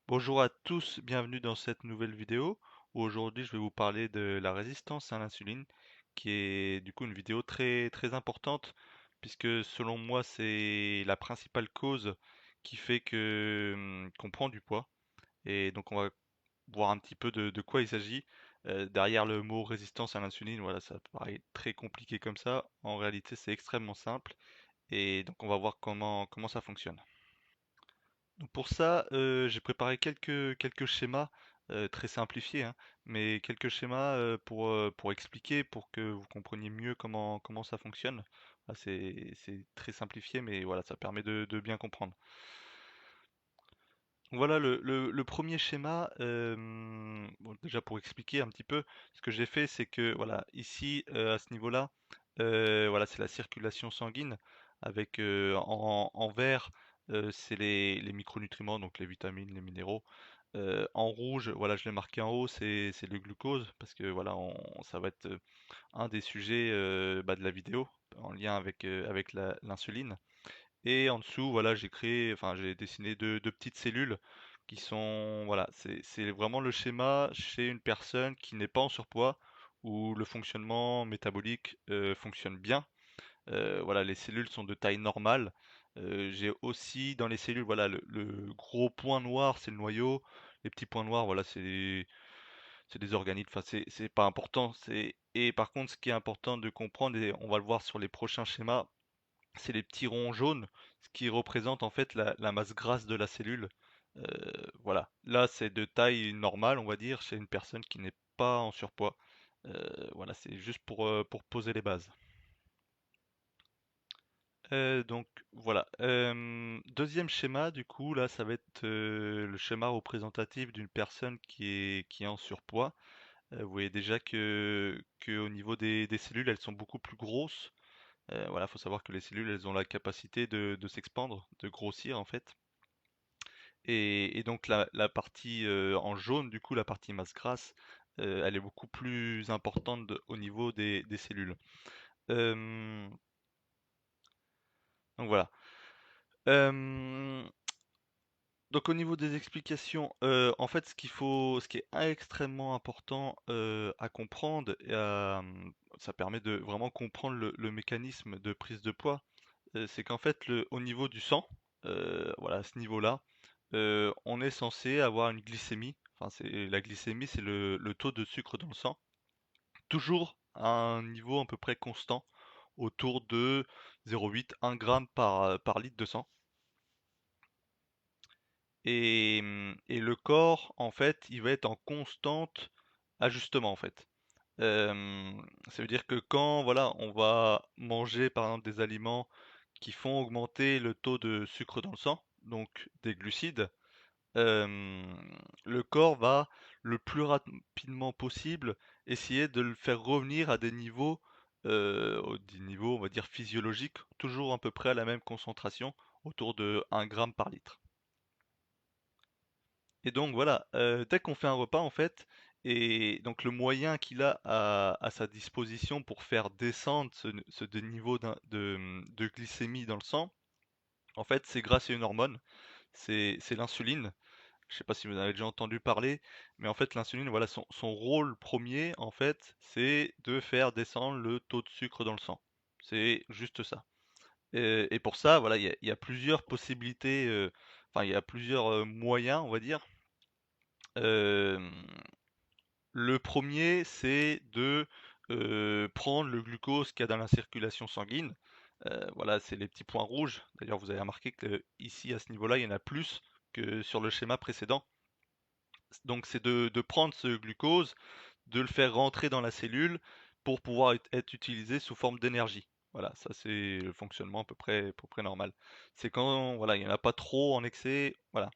Bonjour à tous, bienvenue dans cette nouvelle vidéo où aujourd'hui je vais vous parler de la résistance à l'insuline qui est du coup une vidéo très importante puisque selon moi c'est la principale cause qui fait que qu'on prend du poids et donc on va voir un petit peu de quoi il s'agit. Derrière le mot résistance à l'insuline, voilà, ça paraît très compliqué comme ça. En réalité c'est extrêmement simple et donc on va voir comment ça fonctionne. Donc pour ça, j'ai préparé quelques schémas très simplifiés, hein, mais quelques schémas pour expliquer, pour que vous compreniez mieux comment ça fonctionne. Ah, c'est très simplifié, mais voilà, ça permet de bien comprendre. Voilà le premier schéma. Bon, déjà pour expliquer un petit peu, ce que j'ai fait, c'est que voilà, ici à ce niveau-là, voilà, c'est la circulation sanguine avec en vert, c'est les micronutriments, donc les vitamines, les minéraux. En rouge, voilà, je l'ai marqué en haut, c'est le glucose parce que voilà, ça va être un des sujets de la vidéo en lien avec l'insuline. Et en dessous, voilà, j'ai dessiné deux petites cellules qui sont, voilà, c'est vraiment le schéma chez une personne qui n'est pas en surpoids, où le fonctionnement métabolique fonctionne bien. Voilà, les cellules sont de taille normale. J'ai aussi dans les cellules, voilà, le gros point noir, c'est le noyau. Les petits points noirs, voilà, c'est des organites. Enfin, c'est pas important. Et par contre, ce qui est important de comprendre, et on va le voir sur les prochains schémas, c'est les petits ronds jaunes, ce qui représente en fait la masse grasse de la cellule. Voilà, là c'est de taille normale, on va dire, chez une personne qui n'est pas en surpoids. Voilà, c'est juste pour poser les bases. Donc voilà. Deuxième schéma, du coup, là ça va être le schéma représentatif d'une personne qui est en surpoids. Vous voyez déjà que au niveau des cellules, elles sont beaucoup plus grosses. Voilà, faut savoir que les cellules, elles ont la capacité de s'expandre, de grossir en fait. Et donc la partie en jaune, du coup, la partie masse grasse, elle est beaucoup plus importante au niveau des cellules. Euh, donc voilà. Euh, donc au niveau des explications, en fait, ce qui est extrêmement important à comprendre, ça permet de vraiment comprendre le mécanisme de prise de poids. C'est qu'en fait, au niveau du sang, voilà, à ce niveau-là, on est censé avoir une glycémie. Enfin, la glycémie, c'est le taux de sucre dans le sang, toujours à un niveau à peu près constant, autour de 0,8-1 gramme par litre de sang. Et le corps, en fait, il va être en constante ajustement, en fait. Euh, Ça veut dire que quand, voilà, on va manger, par exemple, des aliments qui font augmenter le taux de sucre dans le sang, donc des glucides, euh, le corps va le plus rapidement possible essayer de le faire revenir à des niveaux, on va dire, physiologiques, toujours à peu près à la même concentration, autour de 1 gramme par litre. Et donc voilà, dès qu'on fait un repas en fait, et donc le moyen qu'il a à sa disposition pour faire descendre ce niveau de glycémie dans le sang, en fait c'est grâce à une hormone, c'est l'insuline. Je sais pas si vous en avez déjà entendu parler, mais en fait l'insuline, voilà, son rôle premier en fait, c'est de faire descendre le taux de sucre dans le sang. C'est juste ça. Et pour ça, voilà, il y a plusieurs possibilités, enfin il y a plusieurs moyens, on va dire. Euh, le premier, c'est de prendre le glucose qu'il y a dans la circulation sanguine. Voilà, c'est les petits points rouges. D'ailleurs, vous avez remarqué que ici, à ce niveau-là, il y en a plus que sur le schéma précédent. Donc, c'est de prendre ce glucose, de le faire rentrer dans la cellule pour pouvoir être utilisé sous forme d'énergie. Voilà, ça c'est le fonctionnement à peu près normal. C'est quand voilà, il n'y en a pas trop en excès. Voilà.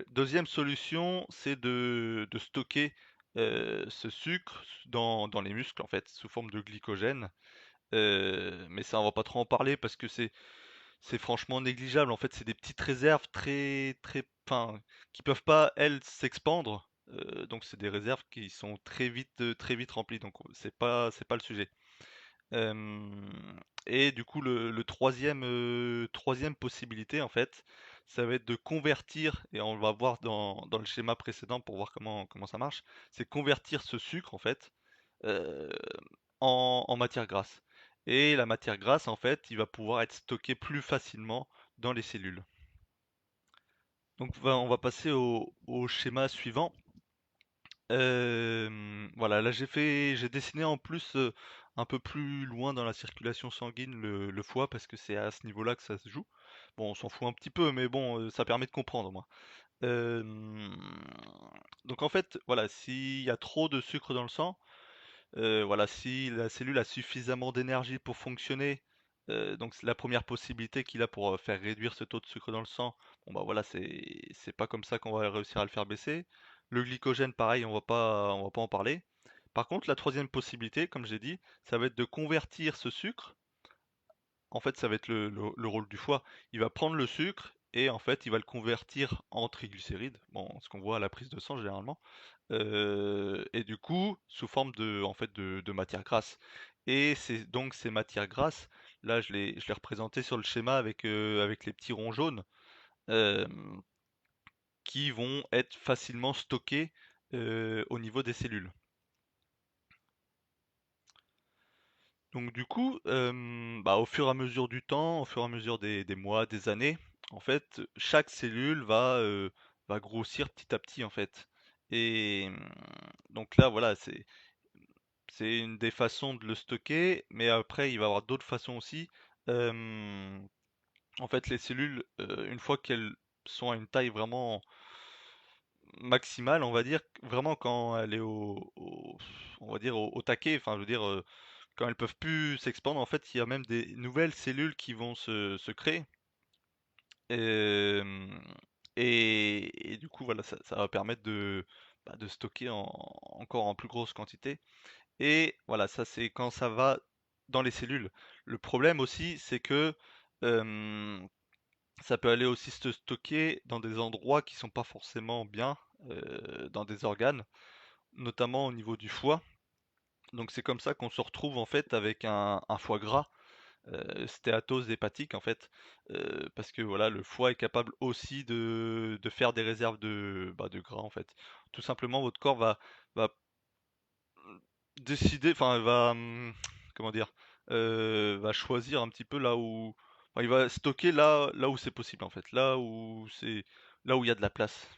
Deuxième solution, c'est de stocker ce sucre dans les muscles, en fait, sous forme de glycogène. Mais ça, on va pas trop en parler parce que c'est franchement négligeable. En fait, c'est des petites réserves enfin, qui peuvent pas, elles, s'expandre. Donc, c'est des réserves qui sont très vite remplies. Donc, c'est pas le sujet. Euh, et du coup, troisième possibilité, en fait, ça va être de convertir, et on va voir dans le schéma précédent pour voir comment ça marche, c'est convertir ce sucre en fait euh, en matière grasse. Et la matière grasse, en fait, il va pouvoir être stocké plus facilement dans les cellules. Donc on va passer au schéma suivant. Voilà, là j'ai dessiné en plus un peu plus loin dans la circulation sanguine le foie parce que c'est à ce niveau-là que ça se joue. Bon, on s'en fout un petit peu, mais bon, ça permet de comprendre, moi. Euh, donc en fait, voilà, s'il y a trop de sucre dans le sang, voilà, si la cellule a suffisamment d'énergie pour fonctionner, donc c'est la première possibilité qu'il a pour faire réduire ce taux de sucre dans le sang. Bon bah voilà, c'est pas comme ça qu'on va réussir à le faire baisser. Le glycogène, pareil, on va pas en parler. Par contre, la troisième possibilité, comme j'ai dit, ça va être de convertir ce sucre. En fait, ça va être le rôle du foie. Il va prendre le sucre et en fait, il va le convertir en triglycérides. Bon, ce qu'on voit à la prise de sang généralement. Et du coup, sous forme en fait, de matière grasse. Et c'est donc ces matières grasses, là je l'ai représenté sur le schéma avec les petits ronds jaunes, euh, qui vont être facilement stockés au niveau des cellules. Donc du coup, bah, au fur et à mesure du temps, au fur et à mesure des mois, des années, en fait, chaque cellule va grossir petit à petit en fait. Et donc là, voilà, c'est une des façons de le stocker, mais après, il va y avoir d'autres façons aussi. Euh, En fait, les cellules, une fois qu'elles sont à une taille vraiment maximale, on va dire, vraiment quand elle est on va dire au taquet, enfin, je veux dire, quand elles peuvent plus s'expandre, en fait, il y a même des nouvelles cellules qui vont se créer. Euh, et du coup, voilà, ça va permettre de stocker encore en plus grosse quantité. Et voilà, ça c'est quand ça va dans les cellules. Le problème aussi, c'est que euh, ça peut aller aussi se stocker dans des endroits qui sont pas forcément bien, dans des organes, notamment au niveau du foie. Donc c'est comme ça qu'on se retrouve en fait avec un foie gras, stéatose hépatique en fait, parce que voilà, le foie est capable aussi de faire des réserves de gras en fait. Tout simplement, votre corps va décider, enfin, elle va, comment dire, va choisir un petit peu là où, enfin, il va stocker là où c'est possible en fait, là où il y a de la place.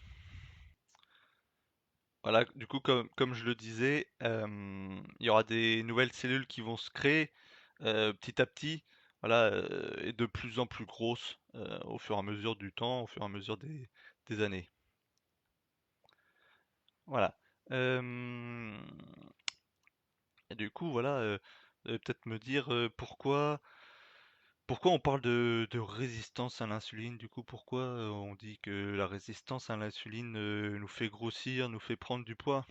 Voilà, du coup, comme je le disais, il y aura des nouvelles cellules qui vont se créer petit à petit, voilà, et de plus en plus grosses au fur et à mesure du temps, au fur et à mesure des années. Voilà. Euh, et du coup, voilà, peut-être me dire pourquoi on parle de résistance à l'insuline? Du coup, pourquoi on dit que la résistance à l'insuline nous fait grossir, nous fait prendre du poids?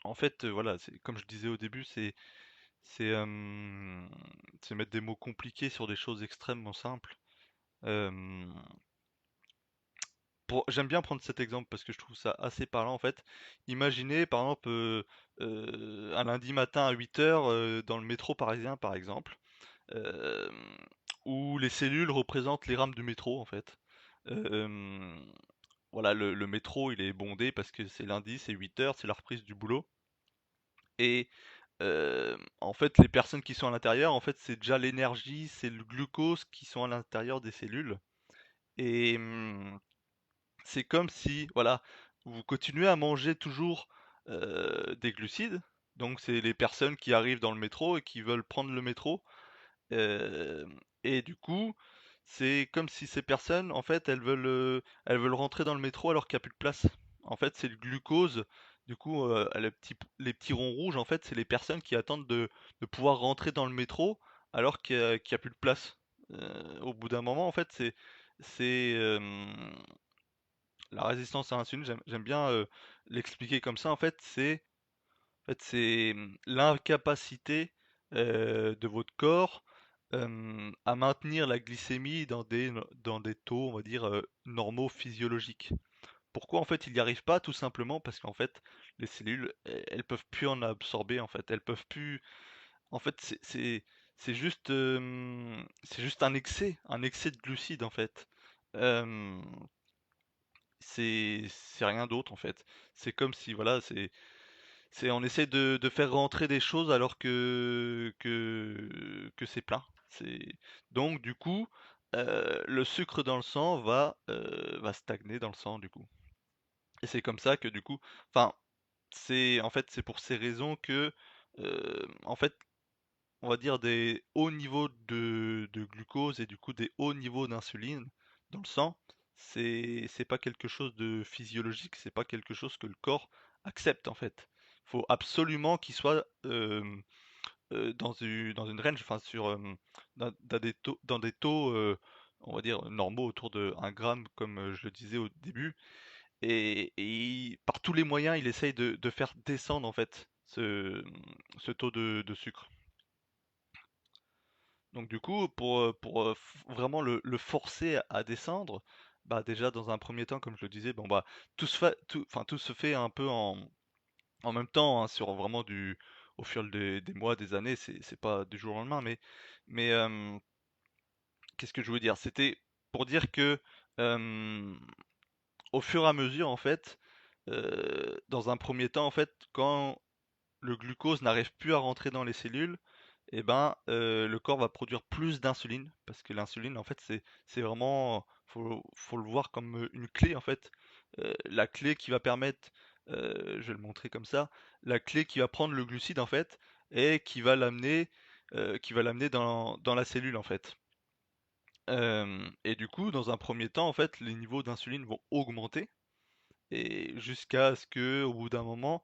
En fait, voilà, comme je disais au début, c'est c'est mettre des mots compliqués sur des choses extrêmement simples. Euh, J'aime bien prendre cet exemple parce que je trouve ça assez parlant en fait. Imaginez par exemple un lundi matin à 8 heures dans le métro parisien par exemple. euh, Où les cellules représentent les rames du métro en fait. Euh, voilà, le métro il est bondé parce que c'est lundi, c'est 8 heures, c'est la reprise du boulot. Et en fait, les personnes qui sont à l'intérieur, en fait, c'est déjà l'énergie, c'est le glucose qui sont à l'intérieur des cellules. Et c'est comme si, voilà, vous continuez à manger toujours des glucides. Donc, c'est les personnes qui arrivent dans le métro et qui veulent prendre le métro. Euh, et du coup, c'est comme si ces personnes, en fait, elles veulent rentrer dans le métro alors qu'il n'y a plus de place. En fait, c'est le glucose. Du coup, les petits ronds rouges, en fait, c'est les personnes qui attendent de pouvoir rentrer dans le métro alors qu'il y a plus de place. Au bout d'un moment, en fait, c'est la résistance à l'insuline. J'aime bien l'expliquer comme ça. En fait, c'est l'incapacité de votre corps à maintenir la glycémie dans des taux, on va dire, normaux physiologiques. Pourquoi en fait il n'y arrive pas? Tout simplement parce qu'en fait les cellules, elles peuvent plus en absorber en fait. Elles peuvent plus. En fait, c'est juste un excès de glucides en fait. Hem, c'est rien d'autre en fait. C'est comme si voilà, c'est on essaie de faire rentrer des choses alors que c'est plein. C'est donc du coup, le sucre dans le sang va stagner dans le sang du coup. Et c'est comme ça que du coup, enfin, c'est en fait c'est pour ces raisons que en fait on va dire des hauts niveaux de glucose et du coup des hauts niveaux d'insuline dans le sang, c'est pas quelque chose de physiologique, c'est pas quelque chose que le corps accepte en fait. Faut absolument qu'il soit dans une range, enfin dans des taux on va dire normaux autour de 1 gramme comme je le disais au début par tous les moyens il essaye de faire descendre en fait ce taux de sucre. Donc du coup, pour vraiment le forcer à descendre, bah déjà dans un premier temps, comme je le disais, bon bah tout se fait un peu en même temps, hein, sur vraiment au fil des mois, des années, c'est pas du jour au lendemain, mais qu'est-ce que je veux dire? C'était pour dire que euh, au fur et à mesure, en fait, dans un premier temps, en fait, quand le glucose n'arrive plus à rentrer dans les cellules, et ben, le corps va produire plus d'insuline parce que l'insuline, en fait, c'est vraiment, faut le voir comme une clé, en fait. La clé qui va permettre, je vais le montrer comme ça, la clé qui va prendre le glucide, en fait, et qui va l'amener dans la cellule, en fait. Et du coup, dans un premier temps, en fait, les niveaux d'insuline vont augmenter et jusqu'à ce que, au bout d'un moment,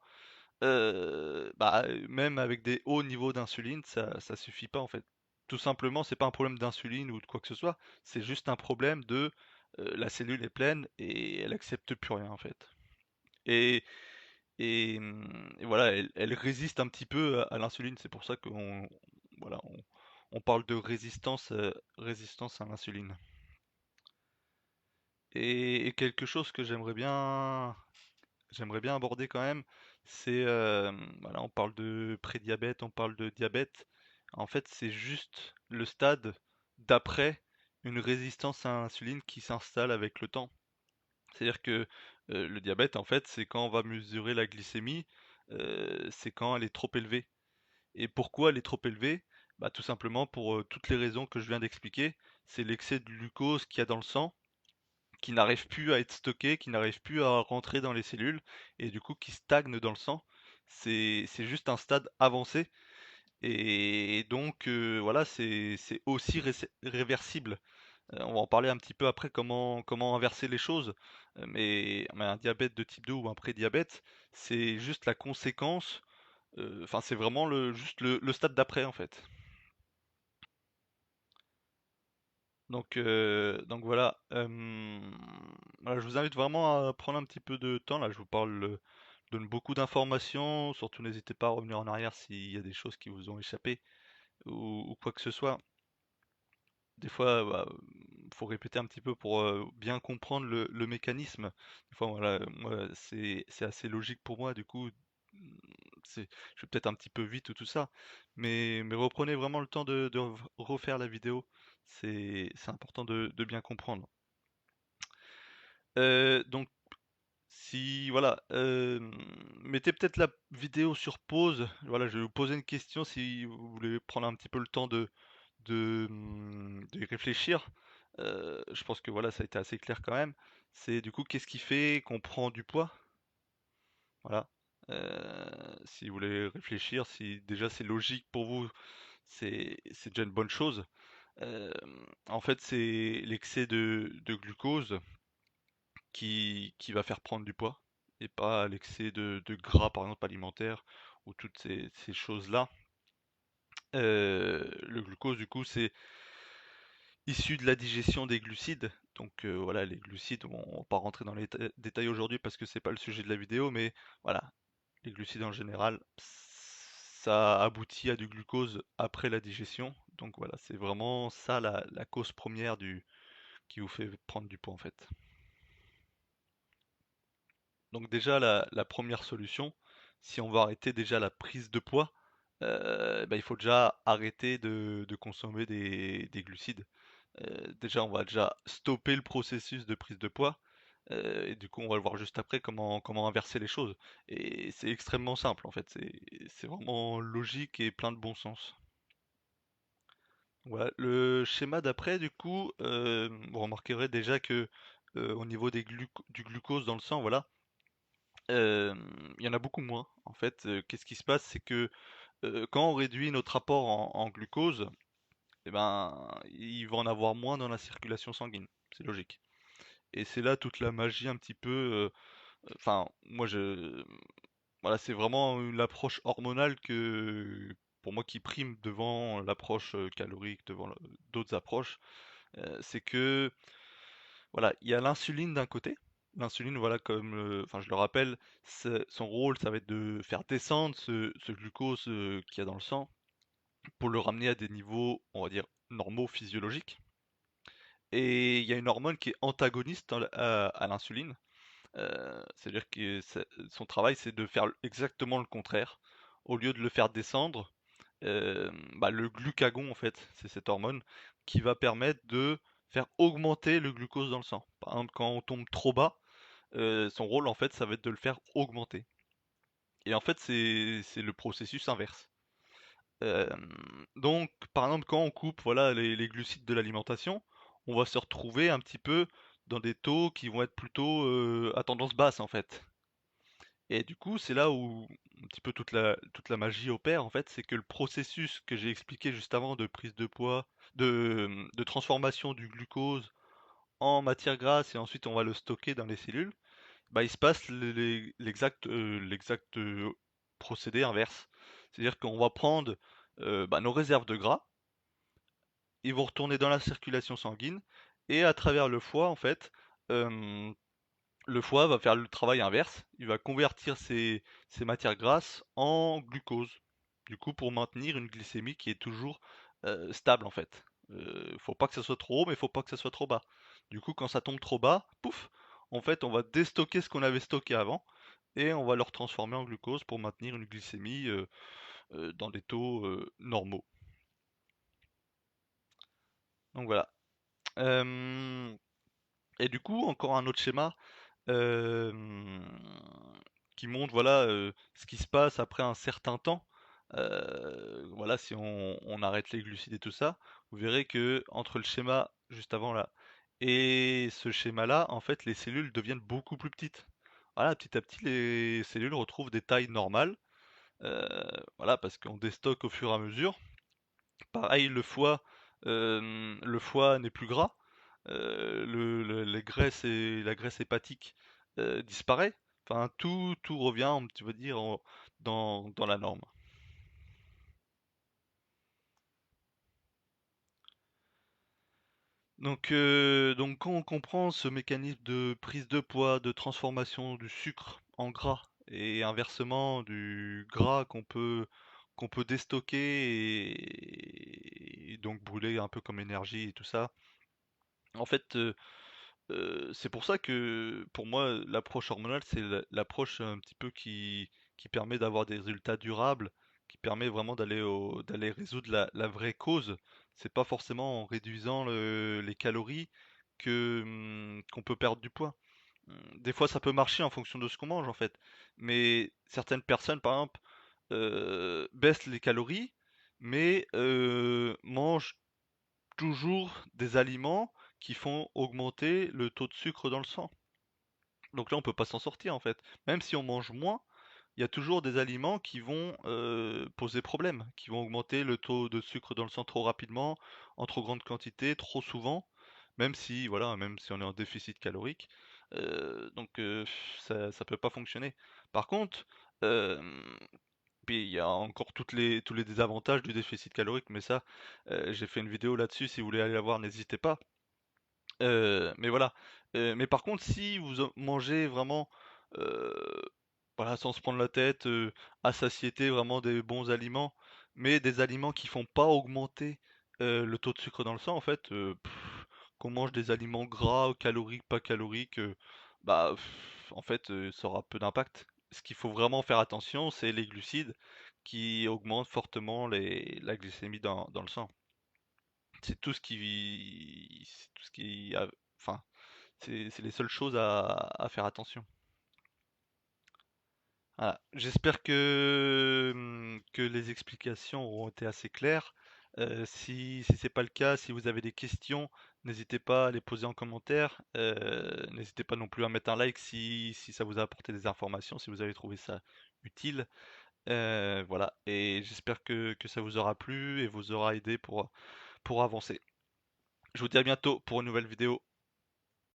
bah, même avec des hauts niveaux d'insuline, ça suffit pas en fait. Tout simplement, c'est pas un problème d'insuline ou de quoi que ce soit, c'est juste un problème de la cellule est pleine et elle accepte plus rien en fait. Et, et voilà, elle résiste un petit peu à l'insuline, c'est pour ça qu'on voilà, on parle de résistance à l'insuline. Et quelque chose que j'aimerais bien aborder quand même, c'est voilà, on parle de prédiabète, on parle de diabète. En fait, c'est juste le stade d'après une résistance à l'insuline qui s'installe avec le temps. C'est-à-dire que le diabète, en fait, c'est quand on va mesurer la glycémie, c'est quand elle est trop élevée. Et pourquoi elle est trop élevée? Bah, tout simplement pour toutes les raisons que je viens d'expliquer. C'est l'excès de glucose qu'il y a dans le sang qui n'arrive plus à être stocké, qui n'arrive plus à rentrer dans les cellules et du coup qui stagne dans le sang. C'est juste un stade avancé et donc voilà, c'est aussi réversible. On va en parler un petit peu après comment inverser les choses. Mais un diabète de type 2 ou un prédiabète, c'est juste la conséquence, enfin c'est vraiment juste le stade d'après en fait. Donc voilà, voilà, je vous invite vraiment à prendre un petit peu de temps. Là, je vous parle, donne beaucoup d'informations. Surtout, n'hésitez pas à revenir en arrière s'il y a des choses qui vous ont échappé ou quoi que ce soit. Des fois, bah, faut répéter un petit peu pour bien comprendre le mécanisme. Des fois, voilà, moi, c'est assez logique pour moi. Du coup, je vais peut-être un petit peu vite ou tout ça, mais reprenez vraiment le temps de refaire la vidéo. C'est important de bien comprendre. Donc si voilà, mettez peut-être la vidéo sur pause. Voilà, je vais vous poser une question si vous voulez prendre un petit peu le temps de y réfléchir. Je pense que voilà, ça a été assez clair quand même. C'est du coup, qu'est-ce qui fait qu'on prend du poids? Voilà. Si vous voulez réfléchir, si déjà c'est logique pour vous, c'est déjà une bonne chose. Euh, En fait, c'est l'excès de glucose qui va faire prendre du poids et pas l'excès de gras, par exemple, alimentaire ou toutes ces choses-là. Le glucose, du coup, c'est issu de la digestion des glucides. Donc voilà, les glucides, on va pas rentrer dans les détails aujourd'hui parce que c'est pas le sujet de la vidéo, mais voilà, les glucides en général, ça aboutit à du glucose après la digestion. Donc voilà, c'est vraiment ça la cause première qui vous fait prendre du poids en fait. Donc déjà la première solution, si on veut arrêter déjà la prise de poids, bah, il faut déjà arrêter de consommer des glucides. Déjà, on va déjà stopper le processus de prise de poids. Et du coup, on va le voir juste après comment inverser les choses. Et c'est extrêmement simple en fait. C'est vraiment logique et plein de bon sens. Voilà. Le schéma d'après, du coup, vous remarquerez déjà que au niveau du glucose dans le sang, voilà, euh, il y en a beaucoup moins. En fait, qu'est-ce qui se passe, c'est que quand on réduit notre apport en glucose, eh ben, il va en avoir moins dans la circulation sanguine. C'est logique. Et c'est là toute la magie un petit peu. Enfin, voilà, c'est vraiment l'approche hormonale pour moi, qui prime devant l'approche calorique, devant d'autres approches. C'est que, voilà, il y a l'insuline d'un côté. L'insuline, voilà, enfin, je le rappelle, son rôle, ça va être de faire descendre ce glucose qu'il y a dans le sang pour le ramener à des niveaux, on va dire, normaux, physiologiques. Et il y a une hormone qui est antagoniste à l'insuline. C'est-à-dire que son travail, c'est de faire exactement le contraire. Au lieu de le faire descendre, bah, le glucagon, en fait, c'est cette hormone qui va permettre de faire augmenter le glucose dans le sang. Par exemple, quand on tombe trop bas, son rôle, en fait, ça va être de le faire augmenter. Et en fait, c'est le processus inverse. Euh, donc, par exemple, quand on coupe, voilà, les glucides de l'alimentation, on va se retrouver un petit peu dans des taux qui vont être plutôt à tendance basse, en fait. Et du coup, c'est là où un petit peu toute la magie opère, en fait, c'est que le processus que j'ai expliqué juste avant de prise de poids, de transformation du glucose en matière grasse et ensuite on va le stocker dans les cellules, bah il se passe l'exact procédé inverse. C'est-à-dire qu'on va prendre bah, nos réserves de gras, ils vont retourner dans la circulation sanguine et à travers le foie, en fait, euh, le foie va faire le travail inverse, il va convertir ces matières grasses en glucose. Du coup, pour maintenir une glycémie qui est toujours stable en fait. Faut pas que ça soit trop haut, mais faut pas que ça soit trop bas. Du coup, quand ça tombe trop bas, pouf, en fait, on va déstocker ce qu'on avait stocké avant et on va le retransformer en glucose pour maintenir une glycémie dans des taux normaux. Donc voilà. Euh, et du coup, encore un autre schéma euh, qui montre voilà ce qui se passe après un certain temps. Voilà, si on arrête les glucides et tout ça, vous verrez que entre le schéma juste avant là et ce schéma-là, en fait, les cellules deviennent beaucoup plus petites. Voilà, petit à petit, les cellules retrouvent des tailles normales. Voilà, parce qu'on déstocke au fur et à mesure. Pareil, le foie n'est plus gras. Les graisses et la graisse hépatique disparaît. Enfin, tout revient, tu veux dire, dans la norme. Donc quand on comprend ce mécanisme de prise de poids, de transformation du sucre en gras et inversement du gras qu'on peut déstocker et donc brûler un peu comme énergie et tout ça, en fait, c'est pour ça que pour moi l'approche hormonale c'est l'approche un petit peu qui permet d'avoir des résultats durables, qui permet vraiment d'aller résoudre la vraie cause. C'est pas forcément en réduisant les calories qu'on peut perdre du poids. Des fois ça peut marcher en fonction de ce qu'on mange en fait, mais certaines personnes par exemple baissent les calories, mais mangent toujours des aliments qui font augmenter le taux de sucre dans le sang. Donc là, on peut pas s'en sortir en fait. Même si on mange moins, il y a toujours des aliments qui vont poser problème, qui vont augmenter le taux de sucre dans le sang trop rapidement, en trop grande quantité, trop souvent, même si on est en déficit calorique. Ça peut pas fonctionner. Par contre, euh, puis il y a encore tous les désavantages du déficit calorique, mais ça, j'ai fait une vidéo là-dessus, si vous voulez aller la voir, n'hésitez pas. Mais voilà. Mais par contre, si vous mangez vraiment, euh, voilà, sans se prendre la tête, à satiété, vraiment des bons aliments, mais des aliments qui font pas augmenter le taux de sucre dans le sang, en fait, qu'on mange des aliments gras, caloriques, pas caloriques, en fait, ça aura peu d'impact. Ce qu'il faut vraiment faire attention, c'est les glucides qui augmentent fortement la glycémie dans le sang. C'est tout ce qui, enfin, c'est les seules choses à faire attention. Voilà. J'espère que les explications auront été assez claires. Si c'est pas le cas, si vous avez des questions, n'hésitez pas à les poser en commentaire. N'hésitez pas non plus à mettre un like si ça vous a apporté des informations, si vous avez trouvé ça utile. Voilà. Et j'espère que ça vous aura plu et vous aura aidé pour avancer. Je vous dis à bientôt pour une nouvelle vidéo.